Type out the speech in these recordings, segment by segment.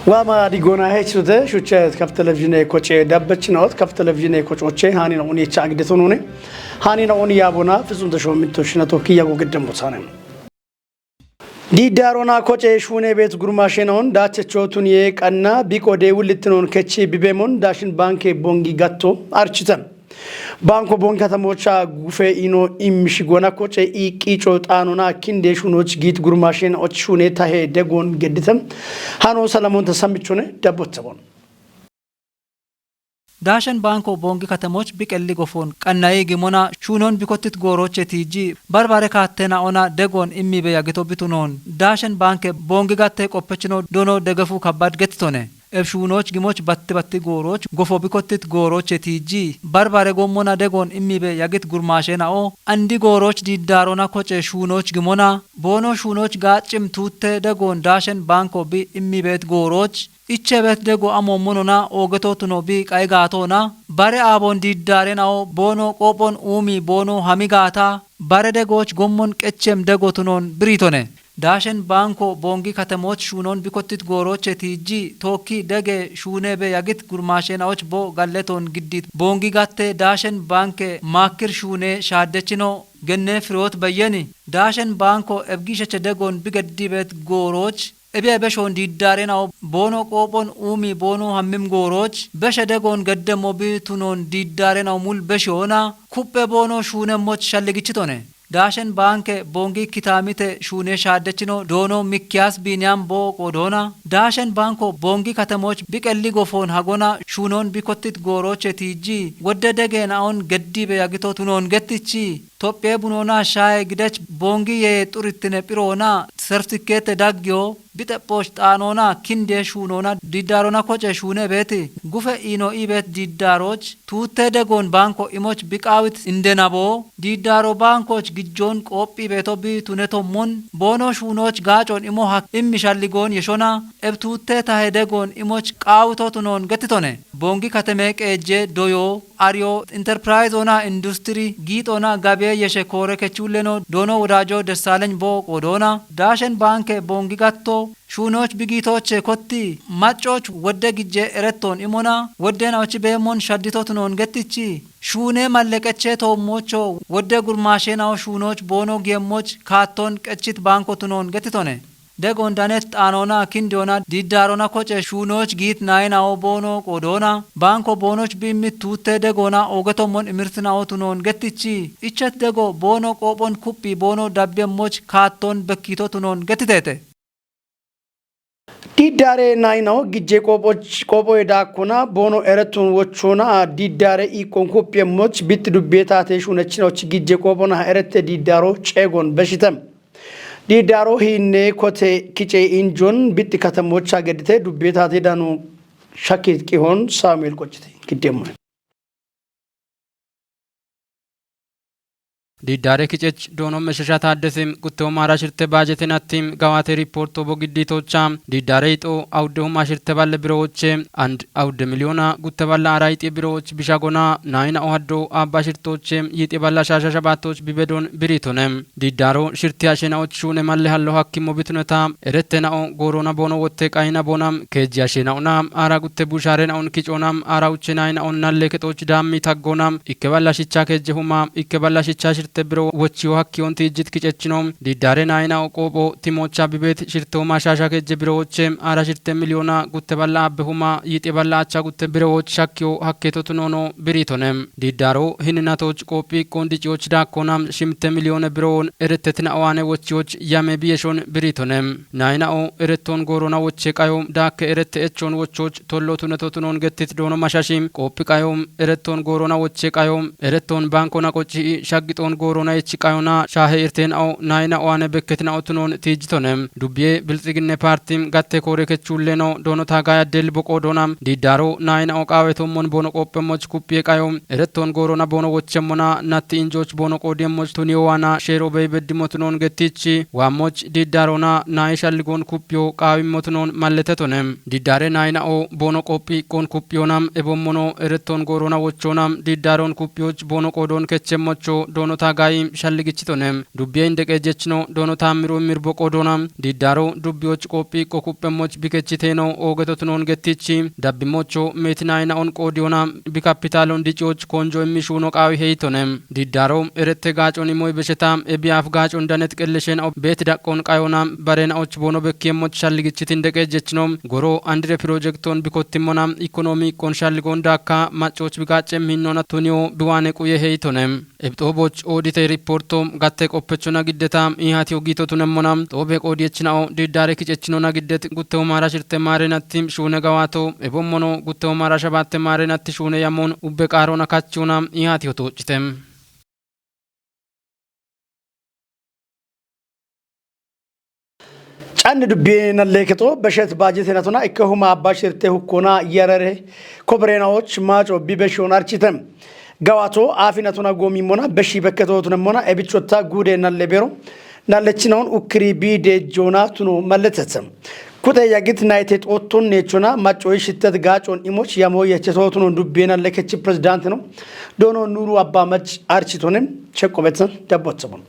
وما ديجونا هيك سوته شو تشات كف تلفزيون كوتشي دبتشناوت كف تلفزيون كوتشي هاني نوني تشاقدتونوني هاني نوني يابونا في زون تشوم متوشنا توكي ياغو قدام بوسانم دي دارونا كوتشي شونه بيت غرماشينون داتشوتون يك أنا بيكو دي ولتنون كتشي بيبيمون داشن بانكي بونغي غاتو أرشتن بانكو بونغي تموشا غوفي إنو إمشيغونا كوتشي إيكيشو تانونا كيندي شونوش جيت غرماشين أتشونه تاهي دغون جدتم هانو سلامون تسامبيشونه دبوتسبون داشن بانكو بونغي كتموش بيكالي غوفون قناي غيمونا شونون بيكوتت غوروچه تيجي بربره كاتنا اونا دغون امي بياغتو بيتونون داشن بانك بونغي غاتي قپچنو دونو دغفو كباد گتتونه ابشونوچ غيموچ بات غوروچ غوفو بيكوتت غوروچه تيجي بربره غومونا دغون امي بياغت غورماشنا او اندي غوروچ ديدارونا كوچه شونوچ غيمونا بونو شونوچ گاچم توته دغون داشن بانكو بي امي بيت غوروچ इच्छेबेत देगो अमोमुनोना ओगतोतुनो बी कायगातोना बारे आबोन दिद्दारेनाओ बोनो कोपोन ऊमी बोनो हमिगाता बारे देगोच गोम्मोन केच्चेम देगोतुनोन ब्रीतोने दाशेन बांको बोंगी खतमोच शूनोन बिकोत्तित गोरोचे तीजी तोकी देगे शूने बे यगित गुरमाशेनाओच बो गल्लेतोन गिद्दित बोंगी गाते दाशेन बांके माकिर शूने शादेचिनो गन्ने फ्रोत बयनी दाशेन बांको एबगीशचे देगोन बिगद्दीबेत गोरोच ابي بشون ديداريناو بونو قوبون اومي بونو همم غوروچ بشدغون گدمو بيتونون ديداريناو مول بشونا كوبه بونو شونه موچ شلگيچتونه داشن بانك بونگي كتاميته شونه شادچنو دونو ميكياس بينيام بو قودونا داشن بانكو بونگي كتموچ بيقلي غوفون هاغونا شونون بيكوتت غوروچ تيجي وددگن اون گدي بياگتو تونون گتيچي توپي بونونا شاي گدچ بونگي يه توريتنه پيرونا سرتيكيت داگيو بيت پوشت آنونا كنده شونونا ديدارونا كوچه شونه بيتي گوفه اینو ای بیت ديداروچ توته دگون بانكو ایموچ بيقاوت اندنابو ديدارو بانكوچ گجون قوپي بيتو بي تونتو مون بونو شونوچ گاچون ایمو حق امشالگون يشونا اب توته تاه دگون ایموچ قاوتو تونون گتتونه بونگي ختمك اجه دويو आर्यो इंटरप्राइज ओना इंडस्ट्री गीत ओना गबे यशे कोरे के चुलेनो दोनो उराजो दसालेन बो ओडोना दाशन बांक के बोंगी गत्तो शूनोच बिगीतोच कोत्ती माचोच वड्डे गिजे एरेतोन इमोना वड्डेनाच बेमोन शद्दितोतनोन गत्तिची शूने मल्लेकचे तो मोचो वड्डे गुरमाशेनाव शूनोच बोनो गेमोच खातोन कचित बांकोतनोन गत्तितोने دگون دانت آنونا کندونا دیدارونا کوچه شونوچ گیت نایناو بونو کودونا بانکو بونوچ بیمی توته دگونا اوگتو من امرتناو تونون گتیچی ایچت دگو بونو کوپون کوپی بونو دبیم موچ کاتون بکیتو تونون گتیته ديداري ناينو گيجي كوبو يداكونا بونو ارتون وچونا ديداري اي كونكو بيموچ بيت دبيتاتي شونچنوچ گيجي كوبونا ارت ديدارو چيغون بشيتم ديدارو هيني كوتي كيچي انجون بيت كاتموچا گدته دبيتاتي دانو شاكيت كيهون ساميل كوچتي كيديمو ديداري كيچ دونو مششات حدثم قطو مارا شرت باجتن اتم غواتي ريپورتو بوگدي توچام ديداري تو اودو ما شرت بال بروچ اند اود مليونا قطو بال ارايتي بروچ بشاغونا ناين اودو ابا شرتوچ يتي بال شاشا شباتوچ بيبدون بريتونم ديدارو شرتياشنا اوچون مال هالو حكيمو بتنتا ارتنا غورونا بونو وته قاينا بونام كيجاشنا اونام ارا قطو بوشارن اون كيچونام ارا اوچناين اون نالكتوچ دامي تاغونام اكبال شيچا كيجهوما اكبال شيچا تبرو وچيو حكيون تيجت كيچچنوم ديداري ناينا اوقوبو تيموچا بيبت شرتو ما شاشا كيجبروچم ارا شرت مليونا غوتبالا ابهما يتبالا اچا غوتبرو شاكيو حكيتو تنونو بريتونم ديدارو هينناتوچ كوبي كونديچوچ داكونام شمت مليون برون ارتتنا اوانه وچيوچ يامي بيشون بريتونم ناينا او ارتون غورونا وچي قايوم داك ارت اچون وچوچ تولو تنتو تنون گتت دونو ماشاشيم كوبي قايوم ارتون غورونا وچي قايوم ارتون بانكونا قوچي شاگيتون غورونا يچقايونا شاهي ارتين او ناينا اوانه بكتنا اوتنون تيجتونم دوبيه بلصيگنه پارتيم گته كوري كچولنو دونو تاگا دل بوكو دونام ديدارو ناينا او قاوتو من بونو قوپموچ كوپيه قايوم ارتون غورونا بونو وچمونا ناتي انجوچ بونو قوديموچ تونيوانا شيرو بيبدموتنون گتيچي واموچ ديدارونا نايشالگون كوپيو قاويموتنون مالتتونم ديداري ناينا او بونو قوپي كون كوپيونام ابومونو ارتون غورونا وچونام ديدارون كوپيوچ بونو قودون كچموچو دونو ጋይ ሸልግችቶነም ዱቢያ እንደቀ ጀችኖ ዶኖ ታምሮ ሚርቦቆ ዶና ዲዳሮ ዱቢዎች ቆጲ ቆኩጴሞች ቢከችቴ ነው ኦገቶትኖን ገቲቺ ዳቢሞቾ ሜትናይና ኦን ቆዲዮና ቢካፒታሎን ዲጮች ኮንጆ የሚሹኖ ቃዊ ሄይቶነም ዲዳሮ እረተ ጋጮን ሞይ በሸታ ኤቢያፍ ጋጮን ዳነት ቅልሽን ቤት ዳቆን ቃዮና ባሬናዎች ቦኖ በኪየሞች ሸልግችት እንደቀ ጀችኖ ጎሮ አንድረ ፕሮጀክቶን ቢኮቲሞና ኢኮኖሚ ኮንሻልጎን ዳካ ማጮች ቢጋጨም ሂኖና ቱኒዮ ቢዋኔ ቁየ ሄይቶነም ኤብጦቦች ኦዲቴ ሪፖርቶም ጋቴ ቆፐቾና ግደታም ኢሃቲዮ ጊቶቱነሞና ጦቤ ቆዲየችናኦ ዲዳሬ ኪጨችኖና ግደት ጉተው ማራሽርተ ማሬናቲም ሹነ ጋዋቶ ኤቦሞኖ ጉተው ማራሻባተ ማሬናቲ ሹነ ያሞን ኡቤ ቃሮና ካቹና ኢሃቲዮ ቶጭተም ጫን ዱቤና ለከቶ በሸት ባጀቴናቱና እከሁማ አባሽርቴ ሁኮና የረረ ኮብሬናዎች ማጮ ቢበሽውን አርቺተም ጋዋቶ አፊናቱና ጎሚሞና በሺ በከቶቱነሞና ኤቢቾታ ጉዴና ለቤሮ ናለችናውን ኡክሪ ቢዴ ጆና ቱኖ መለተተም ኩተ ያግት ናይቴት ኦቶን ኔቾና ማጮይ ሽተት ጋጮን ኢሞች ያሞ የቸቶቱን ዱቤና ለከች ፕሬዝዳንት ነው ዶኖ ኑሩ አባ መጭ አርቺቶንም ቸቆበተን ደቦተም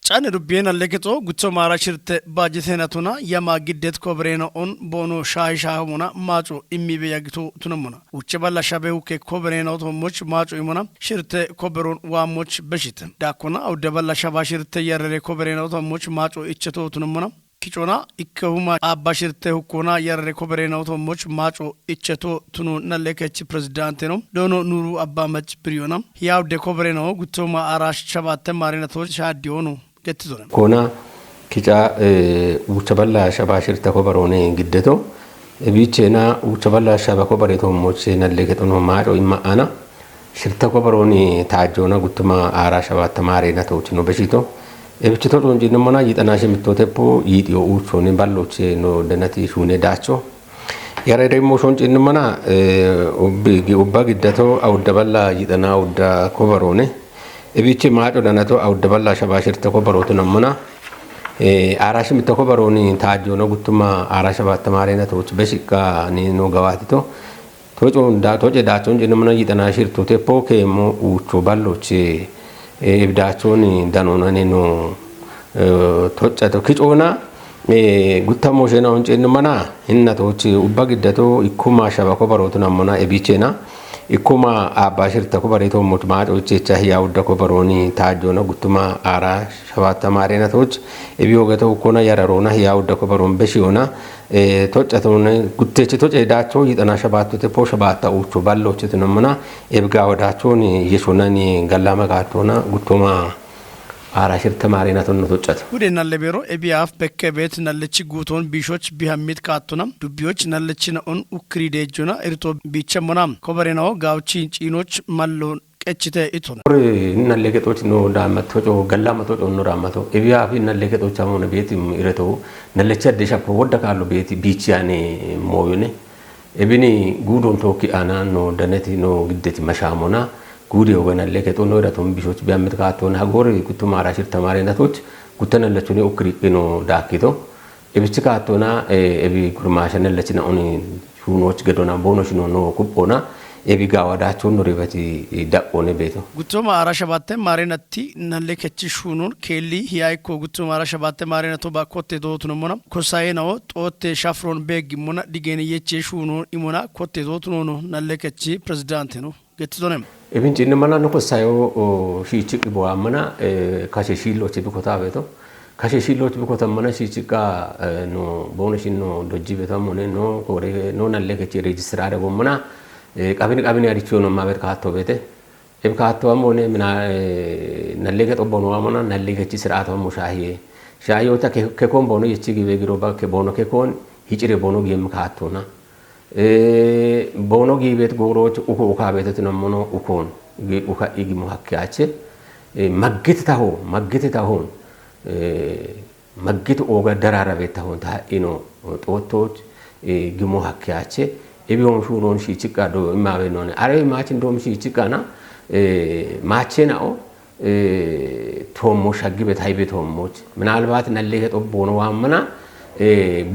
ጫን ዱቤና ለከቶ ጉቶ ማራሽርተ ባጀቴናቱና ያማ ግደት ኮብሬና ኦን ቦኖ ሻይሻሙና ማጮ ኢሚበ ያግቶ ቱነሞና ውጭ ባላ ሻበው ከኮብሬና ኦቶሞች ማጮ ኢሞና ሽርተ ኮብሮን ዋሞች በሽት ዳኮና አውደ ባላ ሻባ ሽርተ ያረረ ኮብሬና ኦቶሞች ማጮ እቸቶ ቱነሞና ኪጮና ኢከሁማ አባሽርተ ሁኮና ያረረ ኮብሬና ኦቶሞች ማጮ እቸቶ ቱኑ ነለከች ፕሬዝዳንት ነው ዶኖ ኑሩ አባ መጭ ብሪዮና ያውደ ኮብሬና ጉቶማ አራሽ ሸባተ ማሪናቶች ሻዲዮኑ ኮና ኪጫ ውቸበላ ሸባሽር ተኮበሮኔ ግደቶ ቢቼና ውቸበላ ሸባ ኮበሬቶ ሞች ነለከቶኖ ማሮ ኢማአና ሽርተ ኮበሮኔ ታጆና ጉትማ አራ ሸባ ተማሬና ተውችኖ በሽቶ እብችቶ ዶንጂንሞና ይጠናሽ ምትወተፖ ይዲዮ ውቾኔ ባሎች ኖ ደነቲ ሹኔ ዳቾ ያረደሞ ሾንጂንሞና ኦባ ግደቶ አውደበላ ይጠና አውዳ ኮበሮኔ እቢቺ ማጮ ደነቶ አውደበላ ሸባሽር ተኮበሮቱ ነሙና አራሽም ተኮበሮኒ ታጆ ነው ጉቱማ አራሸባት ተማሪነቶች በሽቃ ኒኖ ገዋቲቶ ቶጮ ዳቾን ጀነሙና ይጠናሽር ቶቴፖ ከሞ ውቾ ባሎች እብዳቾን ዳኖና ኒኖ ቶጨቶ ኪጮና ጉታሞ ሸናውን ጨንመና እናቶች ኡባግደቶ ኢኩማ ሸባ ኮበሮቱ ነሙና እቢቼና ኢኩማ አባሽር ተኮበሬቶ ሞት ማጮች ቻህያ ወደ ኮበሮኒ ታጆና ጉቱማ አራ ሸባት ተማሪነቶች እቢዮገተው ኮና ያረሮና ያው ወደ ኮበሮን በሺዮና ቶጨቶነ ጉቴች ቶጨዳቾ ይጠና ሸባቱ ተፖ ሸባታ ኡቾ ባሎች ተነሙና ኤብጋ ወዳቾን የሾናኒ ገላመጋቶና ጉቱማ አራሽር ተማሪናቶን ቶጨት ጉዴና ለቤሮ ኤቢአፍ በከቤት ነለች ጉቶን ቢሾች ቢሐሚት ካቱና ዱቢዎች ነለችና ኦን ኡክሪ ዴጆና እርቶ ቢቸሞና ኮበሬናው ጋውቺ ጪኖች ማሎን ቀችተ ኢቶና ነለከቶች ነው ዳመቶጮ ገላመቶጮ ነው ራማቶ ኤቢአፍ ነለከቶች አሁን ቤት ይረቶ ነለቻ ደሻ ወደካሉ ቤት ቢቺያኔ ሞዩኔ ኤቢኒ ጉዶን ቶኪ አና ነው ደነቲ ነው ግደት መሻሞና ጉዲ ወገና ለከቶ ነው ዳቶም ቢሾች ቢያመት ካቶና ሀጎር ኩቱ ማራሽር ተማሪነቶች ኩተነለቹኔ ኡክሪ ነው ዳኪቶ ኤብቺ ካቶና ኤቢ ጉርማሸነ ለችና ኦኒ ሹኖች ገዶና ቦኖች ነው ኩፖና ኤቢ ጋዋዳቾን ነው ሪበቲ ዳቆኔ ቤቶ ጉቱ ማራሻባተ ማሪነቲ ነለከች ሹኑን ኬሊ ያይኮ ጉቱ ማራሻባተ ማሪነቶ ባኮቴ ዶቱ ነሞና ኮሳዬ ነው ጦቴ ሻፍሮን ቤግ ሙና ዲገኔ የቼ ሹኑን ኢሙና ኮቴ ዶቱ ነው ነለከች ፕሬዝዳንት ነው ገትዞነም ኢብን ጭንመና ነው ኮሳዮ ሺቺቅ ቦአመና ካሸሺሎች ቢኮታ ቤቶ ካሸሺሎች ቢኮታ መና ሺቺቃ ነው ቦነሽ ነው ዶጂ ቤቶ ሞኔ ነው ኮሬ ነው ነለከች ሬጅስትር አደጎመና ቀብን ያዲቾ ነው ማበት ካቶ ቤቴ ኤብ ካቶ ሞኔ ምና ነለከ ጦቦ ነው አመና ነለከች ስርዓት ሞ ሻሂዮታ ከኮን ቦኖ የቺ ግቤ ግሮባ ከቦኖ ከኮን ሂጭሬ ቦኖ ጌም ካቶና ቦኖ ጊቤት ጎሮች ኡኮ ኡካ ቤት ነሞኖ ኡኮን ኡካ ኢግሙ ሀኪያቼ መግት ታሆ መግት ኦጋ ደራራ ቤት ታሆን ታኢኖ ጦቶች ግሙ ሀኪያቼ ኤቢዮን ሹኖን ሺቺቃ ዶ ኢማቤ ነው አሬ ማች እንደም ሺቺቃና ማቼናኦ ቶሞ ሻግቤ ታይቤ ቶሞች ምናልባት ነለከ ጦቦ ነው ዋመና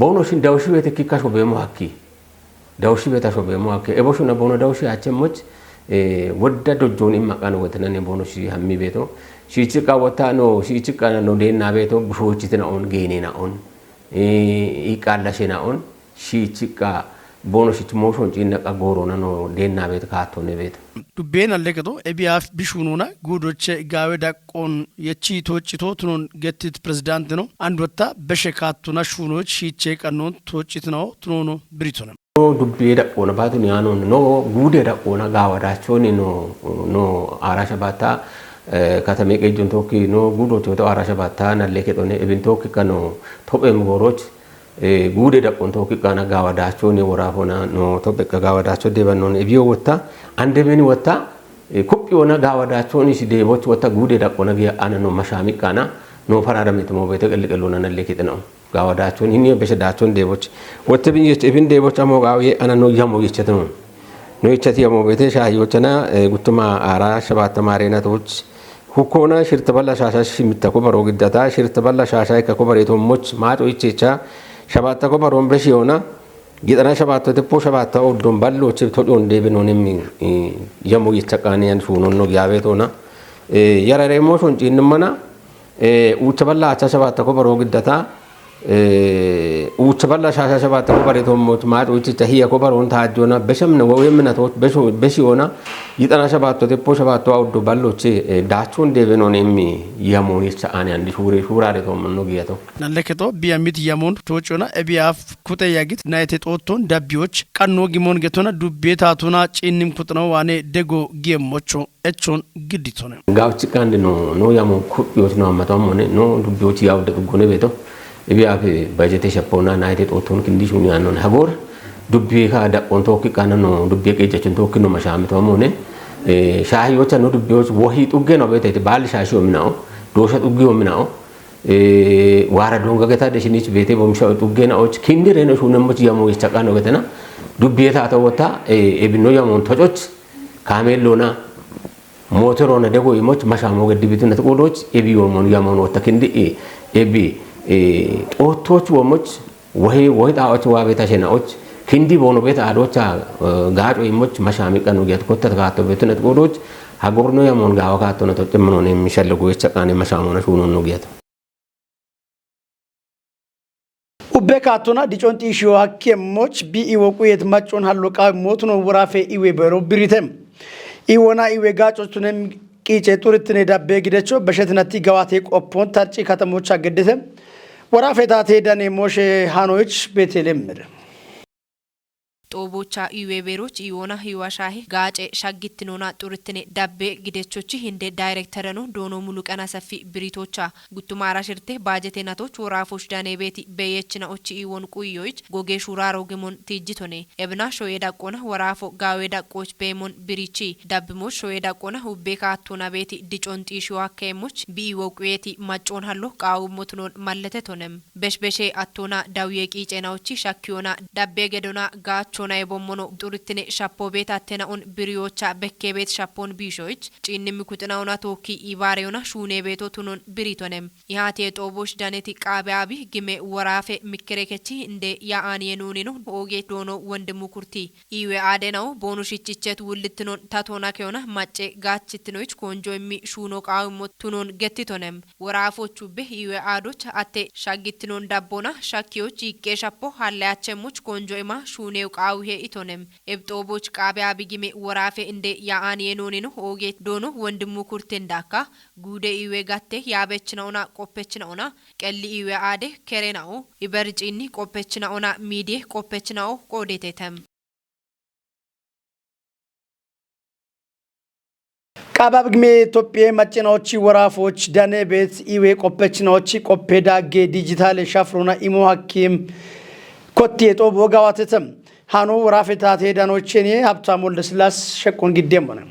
ቦኖሽን ዳውሽ ቤት ኪካሾ በሞ ሀኪ ዳውሺ ቤታሾ በሞአከ ኤቦሹ ነቦኖ ዳውሺ አቸሞች ወዳ ዶጆን ኢማቃን ወተነን ቦኖሽ ሀሚ ቤቶ ሺቺቃ ወታ ነው ሺቺቃ ነው ደና ቤቶ ብሾችትናውን ጌኔናውን ይቃላሽናውን ሺቺቃ ቦኖሽት ሞሾን ጭነቃ ጎሮና ነው ደና ቤት ካቶነ ቤት ዱቤን አለከቶ ኤቢአፍ ቢሹኑና ጉዶቼ ጋዌ ዳቆን የቺ ቶጭቶ ትኖን ገትት ፕሬዝዳንት ነው አንድ ወታ በሸካቱና ሹኖች ሺቼ ቀኖን ቶጭት ነው ትኖኖ ብሪቶነ ዱቤ ዳቆና ባቱን ያኖን ኖ ጉዴ ዳቆና ጋዋዳቾን ኖ አራሸባታ ከተሜ ቀጁን ቶኪ ኖ ጉዶች ወጣ አራሸባታ ናለከቶነ ኢብን ቶኪ ከኖ ቶጴም ጎሮች ጉዴ ዳቆን ቶኪ ካና ጋዋዳቾን ወራፎና ኖ ቶጴ ጋዋዳቾ ደበኖን ኢቢዮ ወታ አንደበኒ ወታ ኩጵዮና ጋዋዳቾን ሲ ደቦች ወታ ጉዴ ዳቆና ጊያ አነ ኖ መሻሚ ካና ኖ ፈራረምት ሞ ቤተ ቀልቀሎና ናለከት ነው ጋዋዳቾን ይኒ በሸዳቾን ደቦች ወተብኝ ኢብን ደቦች አሞጋው አነ ኖ ያሞ ይቸት ነው ኖ ይቸት ያሞ ቤተ ሻዮችና ጉትማ አራ ሸባት ተማሪናቶች ሁኮና ሽርት በላ ሻሻሽ ሚተኮ በሮ ግዳታ ሽርት በላ ሻሻይ ከኮበሬቶ ሞች ማጦ ይቸቻ ሸባት ተኮበሮ በሽዮና ጌጠና ሸባት ተፖ ሸባት ኦዶን ባሎች ቶዶን ደብኖንም ያሞ ይቸቃኔ ያን ሹኖ ነው ያቤቶና ያራሬሞ ሾንጪ እንመና ኡቸበላ አቻ ሸባት ተኮበሮ ግዳታ ኡቸበላ ሻሻ ሸባት ተኮበሬቶ ሞች ማጦ ይቸቻ ሂያ ኮበሮን ታጆና በሸምነ ወይምናቶች በሽዮና ይጠና ሸባቶ ተፖ ሸባቶ አውዶ ባሎች ዳቾን ደብኖንም ያሞን ይቸቃኔ አንዲ ሹራሬ ተመኖ ጊያቶ ናለከቶ ቢያሚት ያሞን ቶጮና ኤቢአፍ ኩተ ያጊት ናይቴ ጦቶን ዳቢዎች ቀኖ ጊሞን ገቶና ዱቤታቱና ጪንም ኩጥነው ዋኔ ደጎ ጊየሞቾ እቾን ግዲቶነ ጋውጭ ካንድ ኖ ያሞን ኩዮች ነው አመጣው ሆነ ኖ ዱቤዎች ያውደ ጎነ ቤቶ ኤቢአፍ በጀቴ ሸፖና ናይቴ ጦቶን ክንዲሹን ያኖን ሀጎር ዱቤ ካዳ ኦንቶኪ ካና ነው ዱቤ ቀጨችን ቶኪ ነው መሻምቶ ሆነ ሻህዮች ነው ዱቤዎች ወሂ ጡጌ ነው ቤቴ ባል ሻሽዮ ምናው ዶሸ ጡጌ ምናው ዋራ ዶንጋ ገታ ደሽኒች ቤቴ በምሻው ጡጌ ናዎች ኪንዲሬ ነው ሹነሞች ያሞ ይቸቃ ነው ገተና ዱቤ ታተወታ ኤቢኖ ያሞን ተጮች ካሜሎና ሞተሮና ደጎ ይሞች መሻሞ ገድቢቱነት ቆሎች ኤቢዮሞን ያሞን ወታ ኪንዲ ኤቢ ጦቶች ወሞች ወይ ጣዎች ዋቤታ ሸናዎች ኪንዲ ቦኖ ቤት አዶቻ ጋጮ ይሞች መሻሚ ቀኑ ጌት ኮተት ካቶ ቤቱነት ቆሎች ሀጎርኖ ያሞን ጋዋ ካቶ ነው ተጨምኖ ነው የሚሸልጉ ይቸቃኔ መሻሞና ሹኖ ነው ጌት ኡቤካቱና ዲጮንቲ ሺዮ አኬሞች ቢኢወቁ የትማጮን ሀሎቃ ሞቱኖ ወራፌ ኢዌ በሮ ብሪተም ኢወና ኢዌ ጋጮቹንም ቂጬ ጡርትኔ ዳቤ ግደቾ በሸትነቲ ገዋቴ ቆፖን ታርጪ ከተሞች አገደተም ወራፌ ታቴ ዳኔ ሞሼ ሃኖች ቤቴሌም ጦቦቻ ኢዌቤሮች ኢዮና ህዋሻሂ ጋጬ ሻጊትኖና ጡርትኔ ዳቤ ግደቾች እንደ ዳይሬክተር ነው ዶኖ ሙሉ ቀና ሰፊ ብሪቶቻ ጉቱማራ ሽርቴ ባጀቴናቶች ወራፎች ዳኔ ቤት በየችናዎች ኢወን ቁዮች ጎጌ ሹራሮ ግሞን ትጅቶኔ ኤብና ሾዬ ዳቆና ወራፎ ጋዌ ዳቆች በሞን ብሪቺ ዳብሞች ሾዬ ዳቆና ሁቤካ አቶና ቤት ዲጮንጢ ሺዋ ከሞች ቢወቁየቲ ማጮን ሃሎ ቃው ሞትኖን ማለተቶነም በሽበሼ አቶና ዳውዬ ቂጬናዎች ሻኪዮና ዳቤ ገዶና ጋቾ ቾናይ ቦሞኖ ጡርትኔ ሻፖ ቤት አተናውን ብሪዮቻ በኬ ቤት ሻፖን ቢሾች ጪንም ኩጥናውና ቶኪ ኢባሬውና ሹኔ ቤቶ ቱኖን ብሪቶነም ይሃቴ ጦቦሽ ዳኔቲ ቃቢያቢ ግሜ ወራፌ ሚከረከቺ እንደ ያአን የኑኒ ነው ኦጌ ዶኖ ወንድሙ ኩርቲ ኢዌ አደናው ቦኑሽቺቸት ውልትኖን ታቶና ከሆነ ማጬ ጋችትኖች ኮንጆ የሚ ሹኖ ቃውሞ ቱኖን ገትቶነም ወራፎቹ በ ኢዌ አዶች አቴ ሻጊትኖን ዳቦና ሻኪዎች ይቄ ሻፖ ሃላያቸሙች ኮንጆ ኢማ ሹኔው አውሄ ኢቶነም ኤብጦቦች ቃቢያ ቢጊሜ ወራፌ እንደ ያአን የኖኔ ነው ኦጌ ዶኖ ወንድሙ ኩርቴ እንዳካ ጉዴ ኢዌ ጋቴ ያበችናውና ቆፔችናውና ቀሊ ኢዌ አዴ ከሬናው ይበርጪኒ ቆፔችናውና ሚዲየ ቆፔችናው ቆዴቴተም ቃባብ ግሜ ኢትዮጵያ ማጭናዎች ወራፎች ዳኔ ቤት ኢዌ ቆፔችናዎች ቆፔዳጌ ዲጂታል ሻፍሮና ኢሞ ሐኪም ኮቴ ጦቦ ጋዋተተም ሃኖ ወራፌታት ሄዳኖቼኔ ሀብታሙ ወልደስላስ ሸቆን ግዴም ሆነ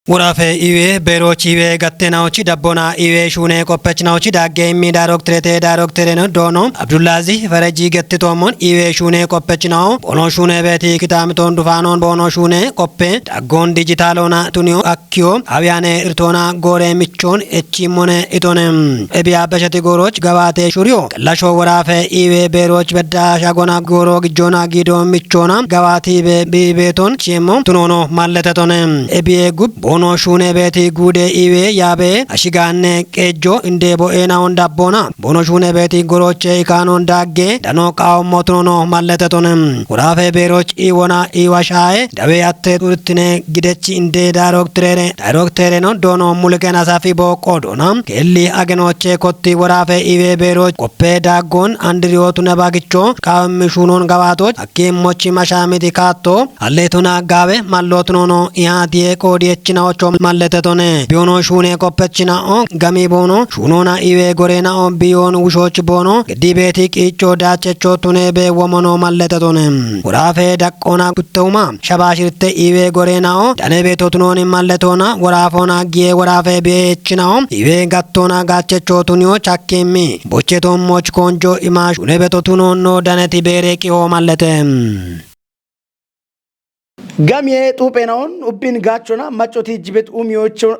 Warafe iwe berochi iwe gattenaochi dabbona iwe shune qophechnaochi dagge immi daaroktere no dono Abdullazi Faraji gattetomon iwe shune qophechnao bono shune beti kitamiton dufanon bono shune qoppe daggon digitalona tunio akkio avyane irtona gore michon echimone itonem ebiya beshati goroch gabate shuriyo lasho warafe iwe beroch bedda shagona goro gijona gido michona gabati be beton chimo tunono malletetonem ebiye gub bono shune beti gude iwe yabe ashigane kejo indebo ena onda bona bono shune beti goroche ikanon dagge dano qaw motono malletetonem warafe beroch iwona iwashae dawe atte turtine gidechi inde daaroktere no dono mulken asafi bo qodona kelli agenoche kotti warafe iwe beroch koppe daggon andriyotu nebagicho qawmi shunon gabato akim mochi mashamiti katto alletuna gabe mallotuno iadie kodiyechina malletetone biono shune qophechina o gami bono shunona iwe gorena o bion ushoch bono gidibeti qicho dachecho tunebe womono malletetone warafe daqqona guttuma shabashirte iwe gorena o danebe totunoni malletona warafona gie warafe beechina o iwe gattona gachecho tunio chakkemi bocheton moch konjo ima shunebe totunono daneti bereki o malletem Gamye tupenaon ubin gachona machoti jibet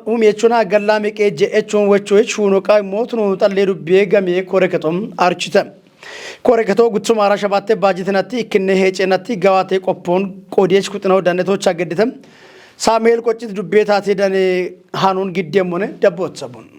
umiechona gallame keje echon wecho chuno kay motno talleru be gamye koreketom archita koreketo gutsuma rashabate bajitinati kinne hecenati gawate qoppon qodiyech kutnaw danetocha geditem Samuel qochit dubbetati dane hanun giddemone dabotsabun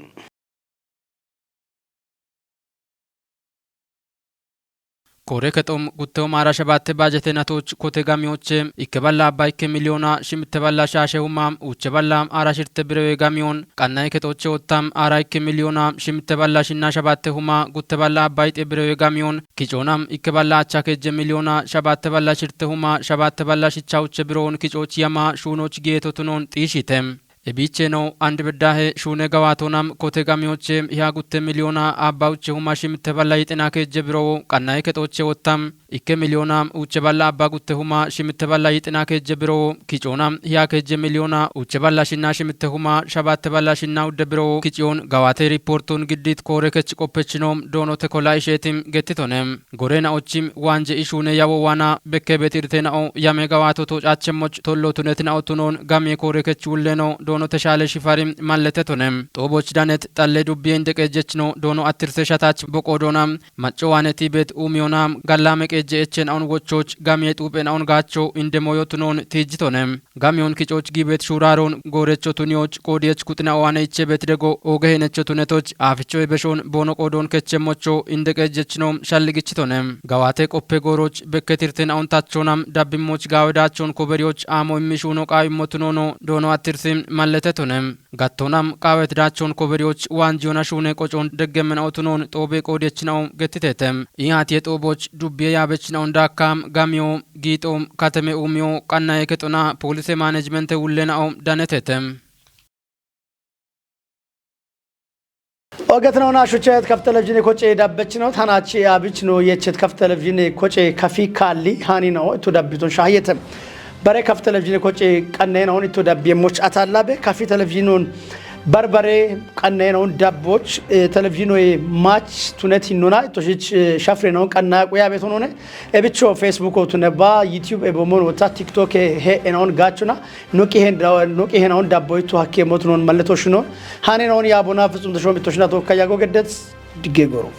ኮሬከቶም ጉተው ማራሸባተ ባጀተናቶች ኮቴጋሚዎች ይከባላ ባይከ ሚሊዮና ሽምተባላ ሻሸውማም ውቸባላም አራሽርተ ብረው ጋሚዮን ቀናይ ከቶች ወጣም አራይከ ሚሊዮና ሽምተባላ ሽና ሸባተ ሁማ ጉተባላ ባይጤ ብረው ጋሚዮን ኪጮናም ይከባላ አቻከጀ ሚሊዮና ሸባተ ባላ ሽርተ ሁማ ሸባተ ባላ ሽቻውች ብሮን ኪጮች ያማ ሹኖች ጌቶቱኖን ጢሽተም ebiche no and beddahe shune gawatonam kotegamiyoche hiagutte milyona abbauche humashi mitteballa yitena keje biro qannay ketoche wottam ikke milyona uche balla abba gutte huma shimitteballa yitena keje biro kichonam hiya keje milyona uche balla shinna shimitte huma shabatte balla shinna udde biro kichon gawate reportun giddit kore kech qoppechinom donote kolay shetim gettitonem gorena ochim wanje ishune yawo wana bekke betirtena o yame gawato to achemmoch tollotunetina otunon gamye kore kech ulleno dono teshale shifarim malletetonem toboch danet talle dubbi indekejechno dono attirse shatach boqodonam macco waneti bet umionam gallame keje echen on wochoch gamye tupen on gacho indemoyotunon tijitonem gamyon kichoch gibet shuraron gorecho tunioch kodiyech kutna waneche betdego ogehenecho tunetoch aficho ebeshon bono kodon kechemmocho indekejechnom shalligichitonem gawate qoppe goroch bekketirten on tachonam dabbimoch gawedachon koberioch amo immishuno qawimotunono dono attirsim malletetonem gattonam qawet dachon koberioch wanjiona shune qochon deggemen otunon tobe qodiyechnaw gettitetem iati toboch dubbe yabechnaw ndakam gamyo gitom kateme umyo qannaye ketona police management ullenaw danetetem ogatnawna shuchet kaf televizyon koche dabbechnaw tanachi abichno yechet kaf televizyon koche kafi kalli hanino to dabbiton shayetem bare kaf televizyon koche qannayna on to dabbi moch atallabe kafi televizyon barbare qannayna on dabboch televizyon match tunet hinona to shafrena on qanna qoya betonone ebicho facebook to neba youtube ebomon wata tiktok he enon gachuna noki hen on dabboy to hakke motnon malletoshno hanena on yabona fuzum dashom bitoshna to kayago gedet digegoro